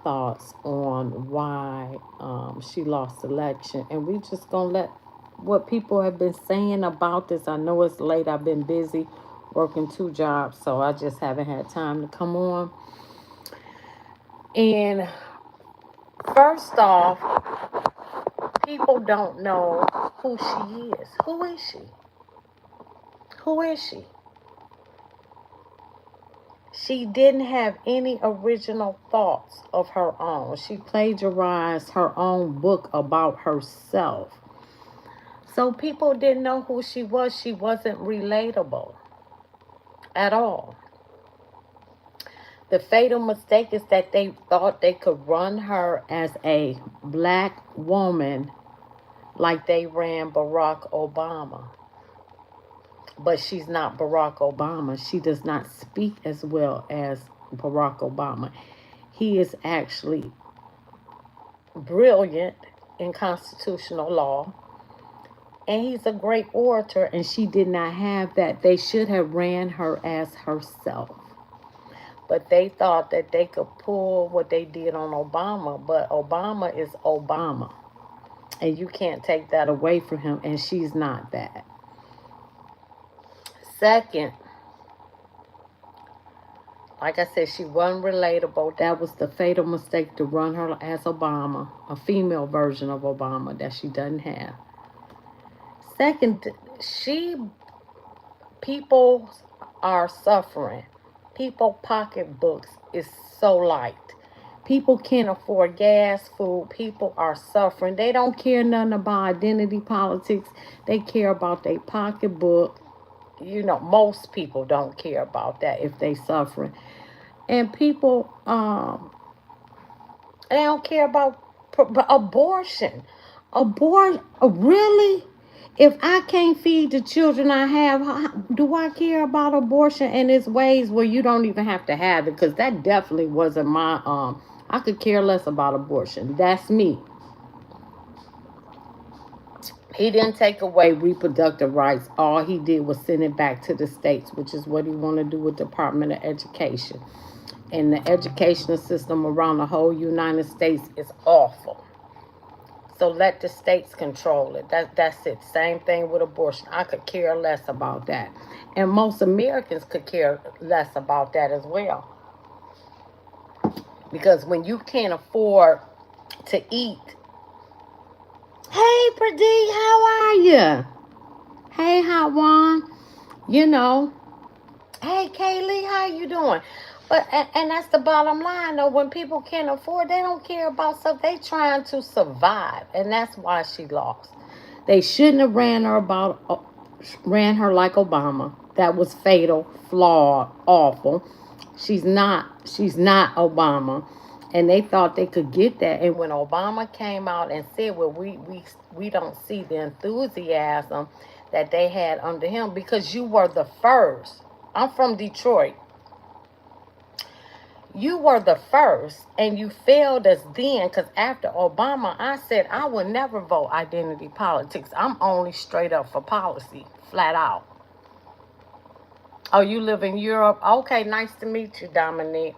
thoughts on why she lost the election. And we just going to let what people have been saying about this. I know it's late. I've been busy working two jobs, so I just haven't had time to come on. And first off, people don't know who she is. Who is she? Who is she? She didn't have any original thoughts of her own. She plagiarized her own book about herself. So people didn't know who she was. She wasn't relatable at all. The fatal mistake is that they thought they could run her as a black woman like they ran Barack Obama. But she's not Barack Obama. She does not speak as well as Barack Obama. He is actually brilliant in constitutional law, and he's a great orator, and she did not have that. They should have ran her as herself. But they thought that they could pull what they did on Obama, but Obama is Obama. And you can't take that away from him, and she's not that. Second, like I said, she wasn't relatable. That was the fatal mistake, to run her as Obama, a female version of Obama that she doesn't have. Second, people are suffering. People pocketbooks is so light. People can't afford gas, food. People are suffering. They don't care nothing about identity politics. They care about their pocketbook. Most people don't care about that if they suffering. And people, they don't care about abortion. Really? If I can't feed the children I have, do I care about abortion? And it's ways where you don't even have to have it, because that definitely wasn't my, I could care less about abortion. That's me. He didn't take away reproductive rights. All he did was send it back to the states, which is what he want to do with Department of Education. And the educational system around the whole United States is awful. So let the states control it. That's it. Same thing with abortion. I could care less about that. And most Americans could care less about that as well. Because when you can't afford to eat. Hey, Pradeep, how are you? Hey, Hawan. Hey, Kaylee, how you doing? But and that's the bottom line, though. When people can't afford, they don't care about stuff. They trying to survive, and that's why she lost. They shouldn't have ran her like Obama. That was fatal, flawed, awful. She's not Obama, and they thought they could get that. And when Obama came out and said, "Well, we don't see the enthusiasm that they had under him, because you were the first." I'm from Detroit. You were the first, and you failed us then, because after Obama, I said I would never vote identity politics. I'm only straight up for policy, flat out. Oh, you live in Europe? Okay, nice to meet you, Dominique.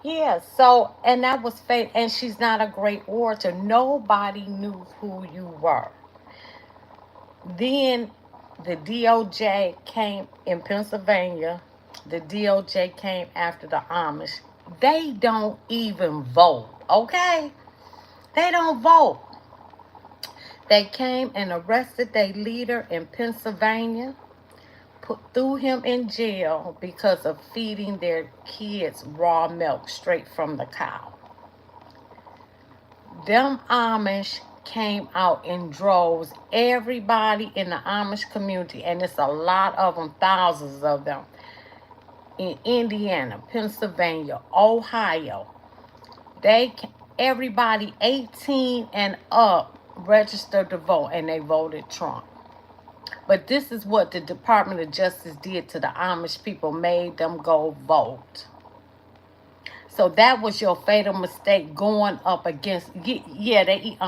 Yeah, so, and that was fate, and she's not a great orator. Nobody knew who you were. Then the DOJ came in Pennsylvania. The DOJ came after the Amish. They don't even vote, okay? They don't vote. They came and arrested their leader in Pennsylvania, threw him in jail because of feeding their kids raw milk straight from the cow. Them Amish came out in droves. Everybody in the Amish community, and it's a lot of them, thousands of them, in Indiana, Pennsylvania, Ohio. Everybody 18 and up registered to vote, and they voted Trump. But this is what the Department of Justice did to the Amish people, made them go vote. So that was your fatal mistake, going up against. Yeah, they eat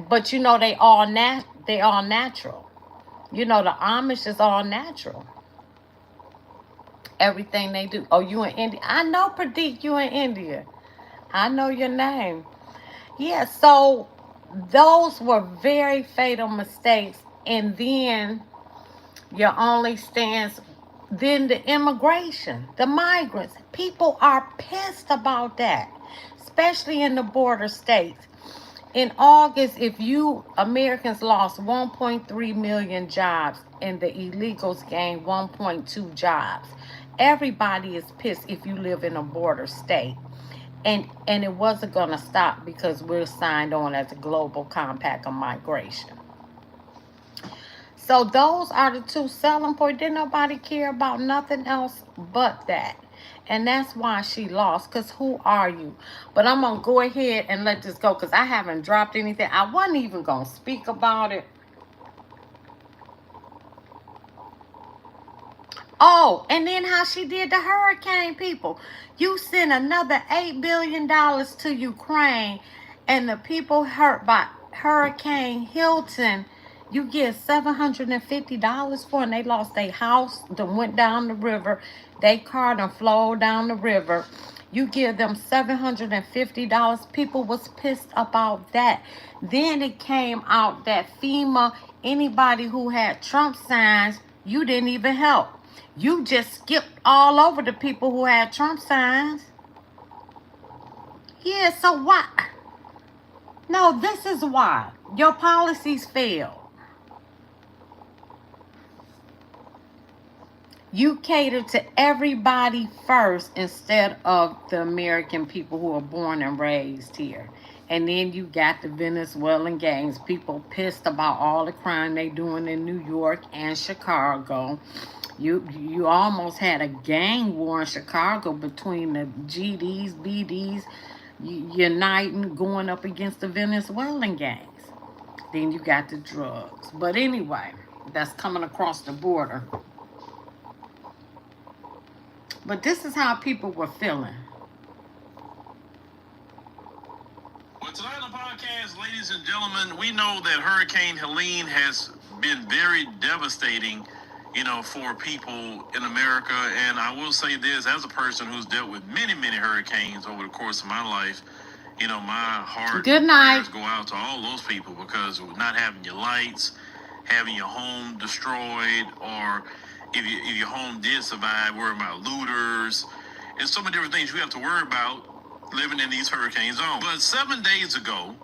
but they all natural. The Amish is all natural. Everything they do. Oh, you in India? I know, Pradeep, you in India. I know your name. Yeah, so those were very fatal mistakes. And then your only stance, then the immigration, the migrants. People are pissed about that, especially in the border states. In August, if you Americans lost 1.3 million jobs and the illegals gained 1.2 jobs. Everybody is pissed if you live in a border state. And it wasn't going to stop because we're signed on as a global compact on migration. So those are the two selling points. Didn't nobody care about nothing else but that. And that's why she lost. Because who are you? But I'm going to go ahead and let this go. Because I haven't dropped anything. I wasn't even going to speak about it. Oh, and then how she did the hurricane people. You sent another $8 billion to Ukraine. And the people hurt by Hurricane Hilton, you get $750 for, and they lost their house, then went down the river. They car done flowed down the river. You give them $750. People was pissed about that. Then it came out that FEMA, anybody who had Trump signs, you didn't even help. You just skipped all over the people who had Trump signs. Yeah, so what? No, this is why. Your policies fail. You cater to everybody first instead of the American people who are born and raised here. And then you got the Venezuelan gangs, people pissed about all the crime they doing in New York and Chicago. You almost had a gang war in Chicago between the GDs, BDs, uniting, going up against the Venezuelan gangs. Then you got the drugs. But anyway, that's coming across the border. But this is how people were feeling. Well, tonight on the podcast, ladies and gentlemen, we know that Hurricane Helene has been very devastating, for people in America. And I will say this, as a person who's dealt with many, many hurricanes over the course of my life, my heart Good night. prayers go out to all those people, because not having your lights, having your home destroyed, or if your home did survive, worrying about looters, and so many different things you have to worry about living in these hurricane zones. But 7 days ago,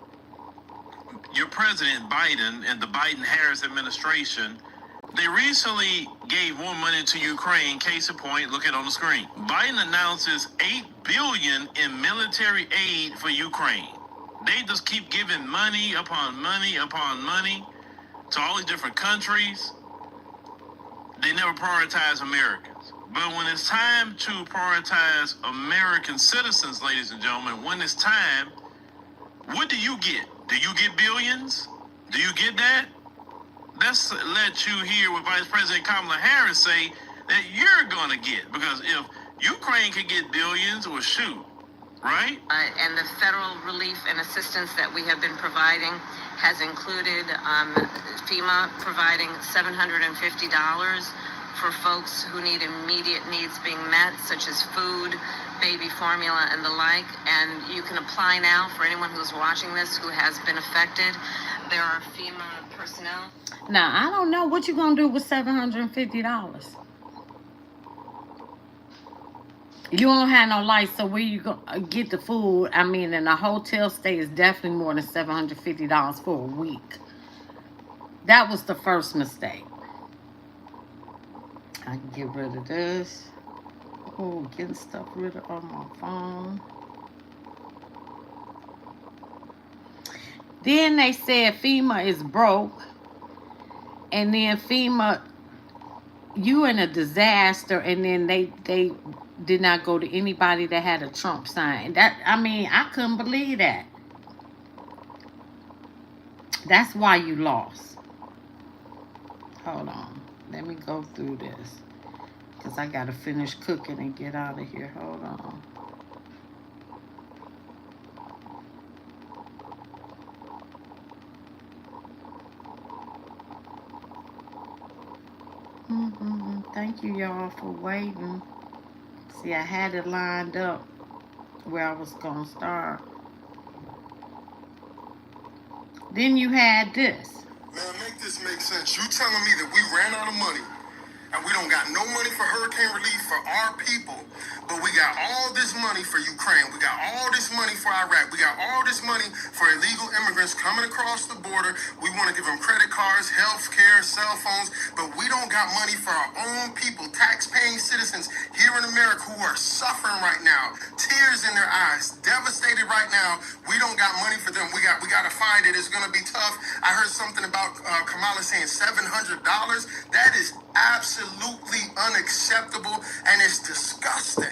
your president Biden and the Biden-Harris administration, they recently gave more money to Ukraine. Case in point, look at it on the screen. Biden announces $8 billion in military aid for Ukraine. They just keep giving money upon money upon money to all these different countries. They never prioritize Americans. But when it's time to prioritize American citizens, ladies and gentlemen, when it's time, what do you get? Do you get billions? Do you get that? Let's let you hear what Vice President Kamala Harris say that you're going to get. Because if Ukraine could get billions, well, shoot, right? And the federal relief and assistance that we have been providing has included FEMA providing $750 for folks who need immediate needs being met, such as food, baby formula, and the like. And you can apply now for anyone who's watching this who has been affected. There are FEMA personnel. Now, I don't know what you're going to do with $750. You don't have no lights, so where you going to get the food? I mean, in a hotel stay is definitely more than $750 for a week. That was the first mistake. I can get rid of this. Oh, getting stuff rid of on my phone. Then they said FEMA is broke. And then FEMA, you in a disaster. And then they did not go to anybody that had a Trump sign. I couldn't believe that. That's why you lost. Hold on. Let me go through this. Because I got to finish cooking and get out of here. Hold on. Thank you, y'all, for waiting. See, I had it lined up. where I was gonna start. Then you had this. Man, make this make sense. You telling me that we ran out of money and we don't got no money for hurricane relief for our people, but we got all this money for Ukraine. We got all this money for Iraq. We got all this money for illegal immigrants coming across the border. We want to give them credit cards, health care, cell phones, but we don't got money for our own people, tax-paying citizens here in America who are suffering right now, tears in their eyes, devastated right now. We don't got money for them. We got to find it. It's going to be tough. I heard something about Kamala saying $700. That is absolutely unacceptable, and it's disgusting.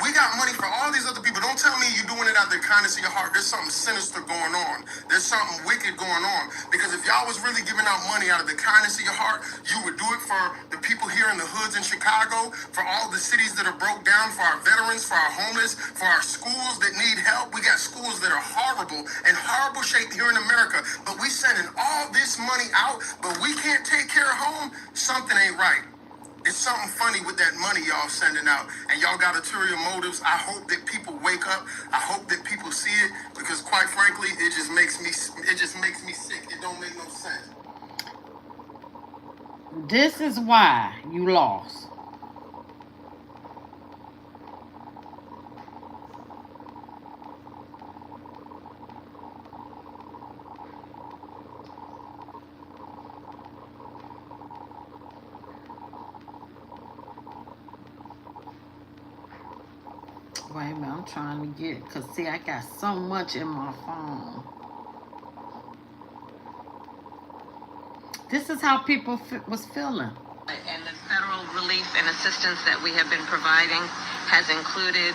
We got money for all these other people. Don't tell me you're doing it out of the kindness of your heart. There's something sinister going on. There's something wicked going on. Because if y'all was really giving out money out of the kindness of your heart, you would do it for the people here in the hoods in Chicago, for all the cities that are broke down, for our veterans, for our homeless, for our schools that need help. We got schools that are horrible and horrible shape here in America. But we sending all this money out, but we can't take care of home. Something ain't right. It's something funny with that money y'all sending out, and y'all got ulterior motives. I hope that people wake up. I hope that people see it, because quite frankly, it just makes me sick. It don't make no sense. This is why you lost. Wait a minute, I'm trying to get it, because see, I got so much in my phone. This is how people was feeling. And the federal relief and assistance that we have been providing has included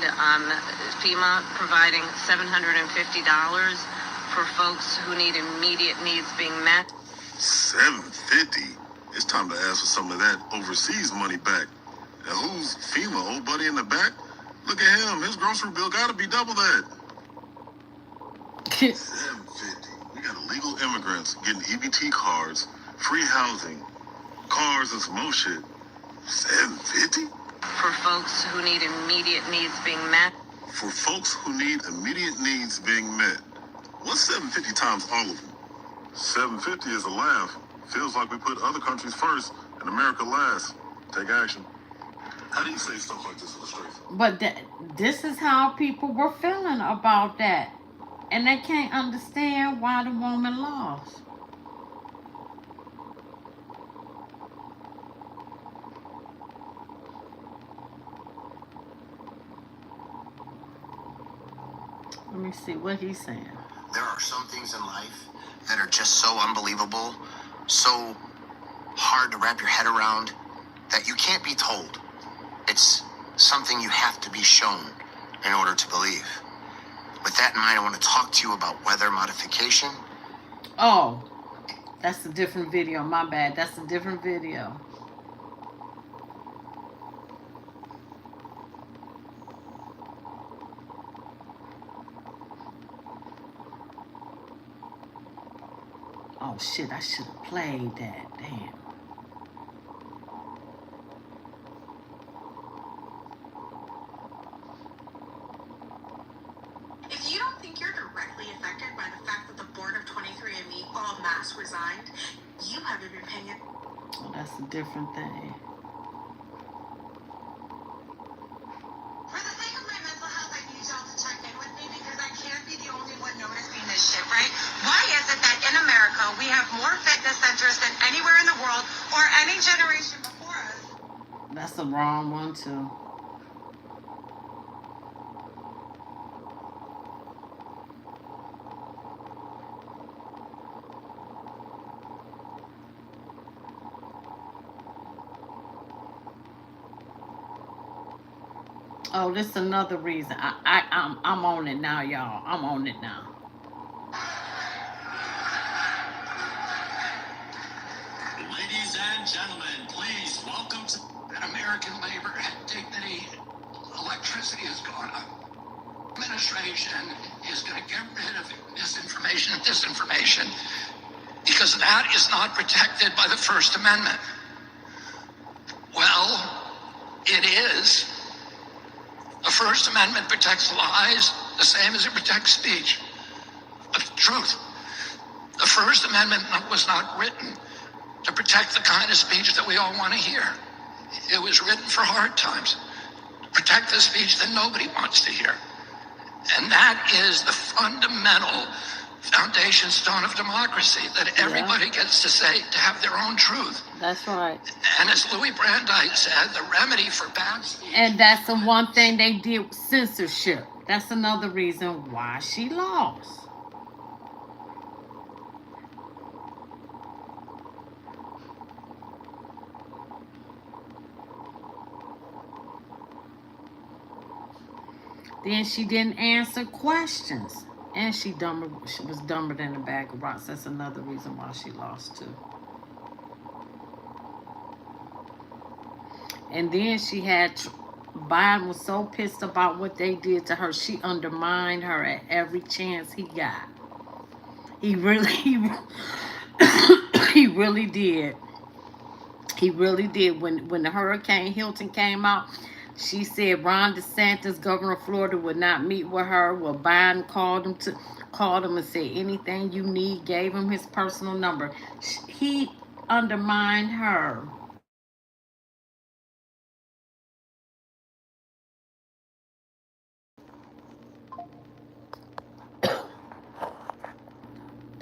FEMA providing $750 for folks who need immediate needs being met. $750. It's time to ask for some of that overseas money back. And who's FEMA? Old buddy in the back? Look at him. His grocery bill got to be double that. $750. We got illegal immigrants getting EBT cards, free housing, cars, and some more shit. $750? For folks who need immediate needs being met. For folks who need immediate needs being met. What's $750 times all of them? $750 is a laugh. Feels like we put other countries first and America last. Take action. How do you say stuff like this in the streets? But this is how people were feeling about that. And they can't understand why the woman lost. Let me see what he's saying. There are some things in life that are just so unbelievable, so hard to wrap your head around, that you can't be told. It's something you have to be shown in order to believe. With that in mind, I want to talk to you about weather modification. Oh, that's a different video. My bad. That's a different video. Oh shit, I should have played that. Damn. If you don't think you're directly affected by the fact that the board of 23andMe en masse resigned, you haven't been paying it. Oh, that's a different thing. For the sake of my mental health, I need y'all to check in with me, because I can't be the only one noticing this shit, right? Why is it that in America we have more fitness centers than anywhere in the world or any generation before us? That's the wrong one too. Oh, this is another reason. I'm on it now, y'all. I'm on it now. Ladies and gentlemen, please welcome to that American labor and dignity. Electricity has gone up. Administration is going to get rid of misinformation and disinformation, because that is not protected by the First Amendment. Well, it is. The First Amendment protects lies the same as it protects speech. Truth. The First Amendment was not written to protect the kind of speech that we all want to hear. It was written for hard times, to protect the speech that nobody wants to hear. And that is the fundamental foundation stone of democracy, that everybody gets to say, to have their own truth. That's right. And as Louis Brandeis said, the remedy for bad speech. And that's the one thing they did with censorship. That's another reason why she lost. Then she didn't answer questions. And she was dumber than a bag of rocks. That's another reason why she lost too. And then she had, Biden was so pissed about what they did to her. She undermined her at every chance he got. He really, he really did. He really did. When the Hurricane Hilton came out, she said Ron DeSantis, governor of Florida, would not meet with her. Well, Biden called him and said anything you need, gave him his personal number. He undermined her.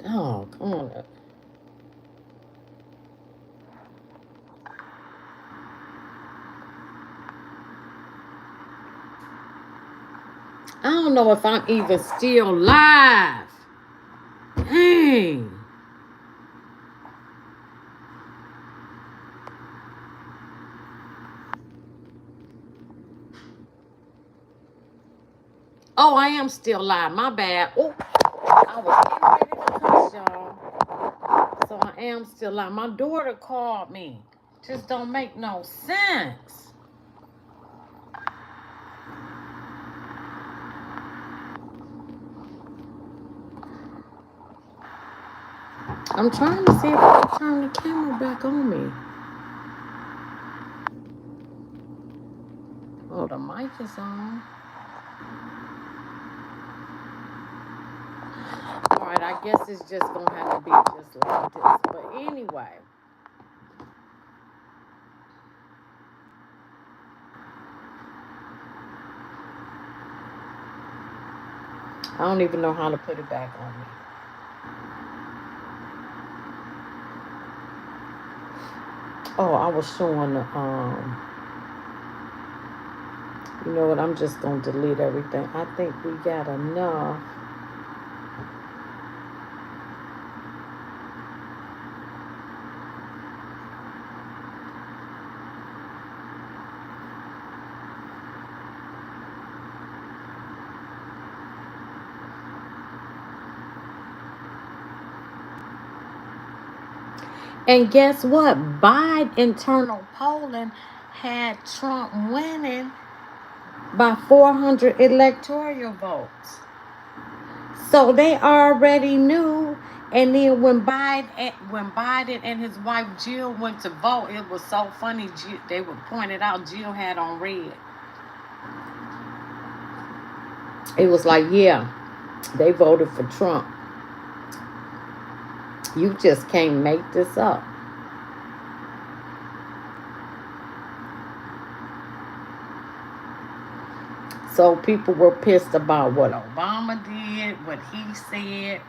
Oh, come on. I don't know if I'm even still live. Dang. Oh, I am still live. My bad. Oh, I was getting ready to cuss, y'all. So I am still live. My daughter called me. Just don't make no sense. I'm trying to see if I can turn the camera back on me. Oh, the mic is on. Alright, I guess it's just gonna have to be just like this. But anyway. I don't even know how to put it back on me. Oh, I was showing the, you know what, I'm just going to delete everything. I think we got enough. And guess what? Biden internal polling had Trump winning by 400 electoral votes. So they already knew. And then when Biden and his wife Jill went to vote, it was so funny. They would point it out. Jill had on red. It was like, yeah, they voted for Trump. You just can't make this up. So people were pissed about what Obama did, what he said.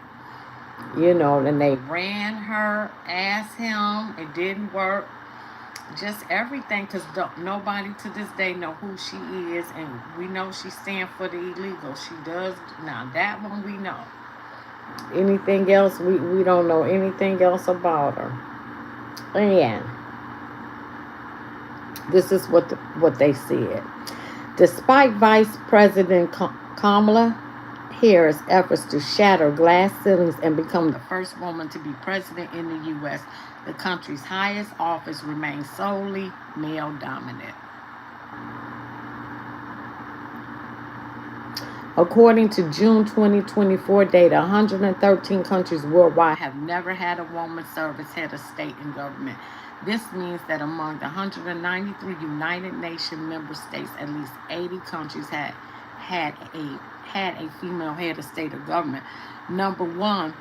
You know, and they ran her, asked him. It didn't work. Just everything, because nobody to this day know who she is. And we know she stands for the illegal. She does. Now, that one we know. Anything else, we don't know anything else about her. And this is what they said. Despite Vice President Kamala Harris' efforts to shatter glass ceilings and become the first woman to be president in the U.S., the country's highest office remains solely male-dominant. According to June 2024 data, 113 countries worldwide have never had a woman serve as head of state and government. This means that among the 193 United Nations member states, at least 80 countries had a female head of state or government. Number one,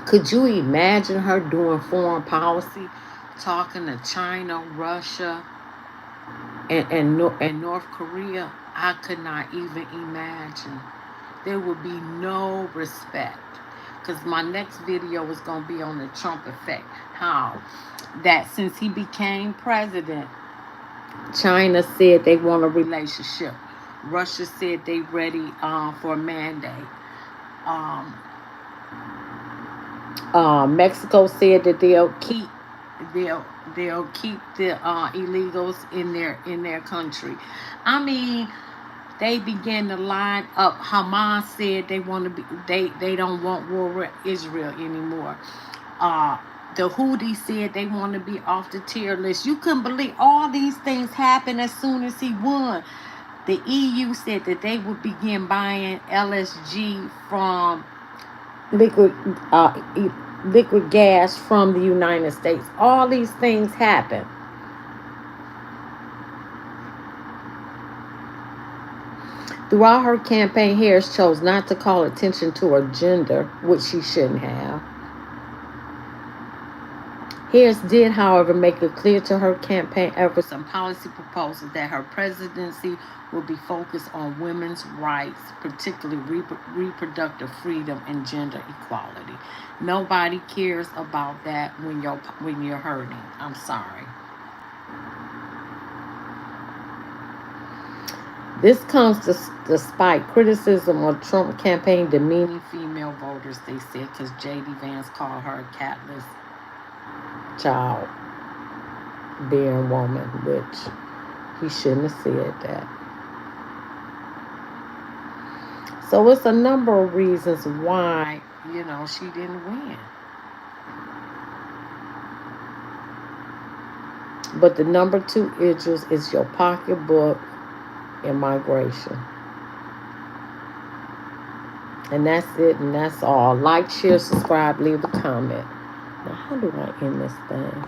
could you imagine her doing foreign policy, talking to China, Russia, and North Korea? I could not even imagine. There would be no respect. Because my next video is going to be on the Trump effect. How that since he became president, China said they want a relationship. Russia said they ready for a mandate. Mexico said that they'll keep the illegals in their country. I mean, they began to line up. Hamas said they want to be they don't want war with Israel anymore. The Houthis said they want to be off the tier list. You couldn't believe all these things happened as soon as he won. The EU said that they would begin buying LSG from liquid gas from the United States. All these things happen. Throughout her campaign, Harris chose not to call attention to her gender, which she shouldn't have. Harris did, however, make it clear to her campaign efforts and policy proposals that her presidency will be focused on women's rights, particularly reproductive freedom and gender equality. Nobody cares about that when you're hurting. I'm sorry. This comes despite criticism of Trump campaign demeaning female voters, they said, because J.D. Vance called her a catless child bearing woman, which he shouldn't have said that. So it's a number of reasons why, she didn't win. But the number 2 issues is your pocketbook and migration. And that's it, and that's all. Like, share, subscribe, leave a comment. Now, how do I end this thing?